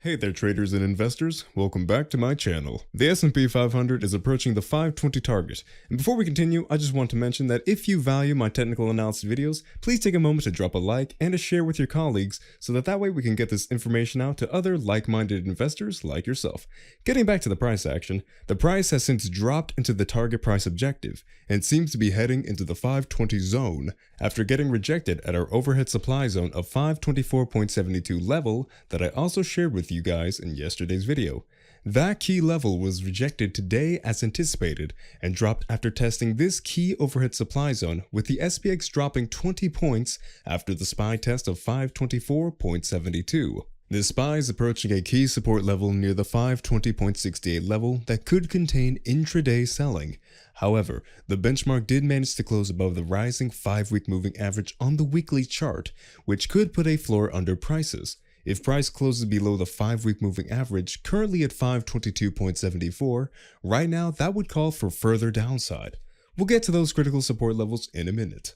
Hey there traders and investors, welcome back to my channel. The S&P 500 is approaching the 520 target, and before we continue, I just want to mention that if you value my technical analysis videos, please take a moment to drop a like and a share with your colleagues so that way we can get this information out to other like-minded investors like yourself. Getting back to the price action, the price has since dropped into the target price objective and seems to be heading into the 520 zone after getting rejected at our overhead supply zone of 524.72 level that I also shared with you guys in yesterday's video. That key level was rejected today as anticipated and dropped after testing this key overhead supply zone, with the SPX dropping 20 points after the SPY test of 524.72. The SPY is approaching a key support level near the 520.68 level that could contain intraday selling. However, the benchmark did manage to close above the rising 5-week moving average on the weekly chart, which could put a floor under prices. If price closes below the 5-week moving average, currently at 522.74, right now that would call for further downside. We'll get to those critical support levels in a minute.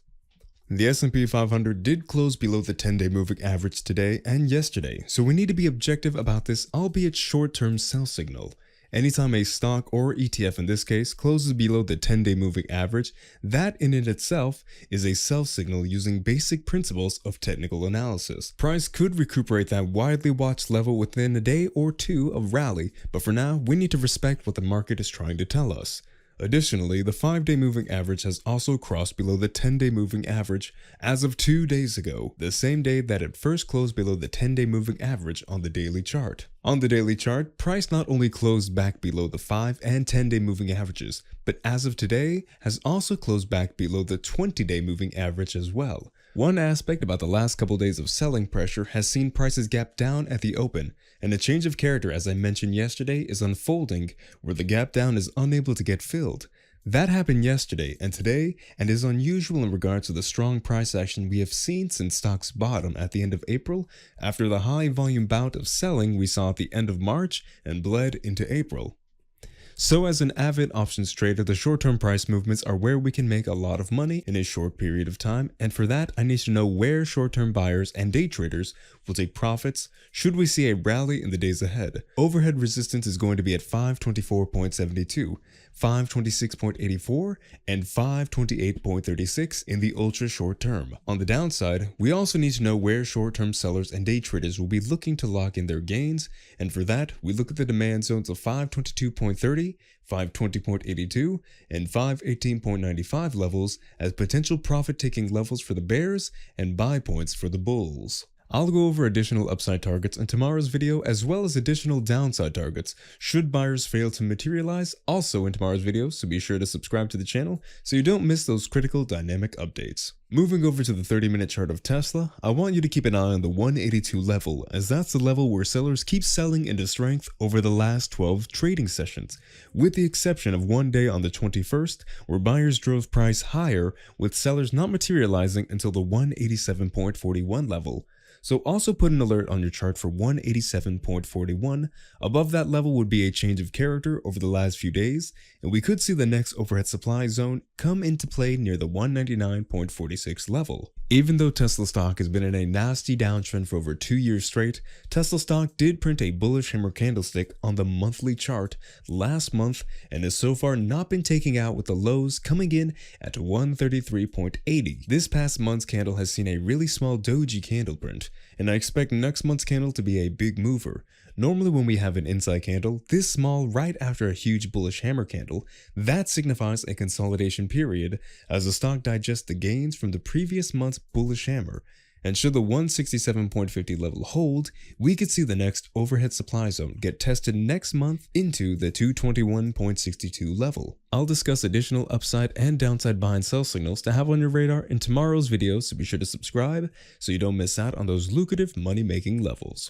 The S&P 500 did close below the 10-day moving average today and yesterday, so we need to be objective about this, albeit short-term sell signal. Anytime a stock or ETF in this case closes below the 10-day moving average, that in it itself is a sell signal using basic principles of technical analysis. Price could recuperate that widely watched level within a day or two of rally, but for now we need to respect what the market is trying to tell us. Additionally, the 5-day moving average has also crossed below the 10-day moving average as of 2 days ago, the same day that it first closed below the 10-day moving average on the daily chart. On the daily chart, price not only closed back below the 5 and 10-day moving averages, but as of today has also closed back below the 20-day moving average as well. One aspect about the last couple days of selling pressure has seen prices gap down at the open, and a change of character, as I mentioned yesterday, is unfolding where the gap down is unable to get filled. That happened yesterday and today, and is unusual in regards to the strong price action we have seen since stocks bottom at the end of April after the high volume bout of selling we saw at the end of March and bled into April. So as an avid options trader, the short-term price movements are where we can make a lot of money in a short period of time, and for that I need to know where short-term buyers and day traders will take profits should we see a rally in the days ahead. Overhead resistance is going to be at 524.72, 526.84, and 528.36 in the ultra short term. On the downside, we also need to know where short-term sellers and day traders will be looking to lock in their gains, and for that we look at the demand zones of 522.30, 520.82, and 518.95 levels as potential profit-taking levels for the bears and buy points for the bulls. I'll go over additional upside targets in tomorrow's video as well as additional downside targets should buyers fail to materialize also in tomorrow's video, so be sure to subscribe to the channel so you don't miss those critical dynamic updates. Moving over to the 30-minute chart of Tesla, I want you to keep an eye on the 182 level, as that's the level where sellers keep selling into strength over the last 12 trading sessions, with the exception of one day on the 21st where buyers drove price higher with sellers not materializing until the 187.41 level. So also put an alert on your chart for 187.41. Above that level would be a change of character over the last few days, and we could see the next overhead supply zone come into play near the 199.46 level. Even though Tesla stock has been in a nasty downtrend for over 2 years straight, Tesla stock did print a bullish hammer candlestick on the monthly chart last month and has so far not been taking out, with the lows coming in at 133.80. This past month's candle has seen a really small doji candle print, and I expect next month's candle to be a big mover. Normally when we have an inside candle this small right after a huge bullish hammer candle, that signifies a consolidation period as the stock digests the gains from the previous month's bullish hammer. And should the 167.50 level hold, we could see the next overhead supply zone get tested next month into the 221.62 level. I'll discuss additional upside and downside buy and sell signals to have on your radar in tomorrow's video, so be sure to subscribe so you don't miss out on those lucrative money-making levels.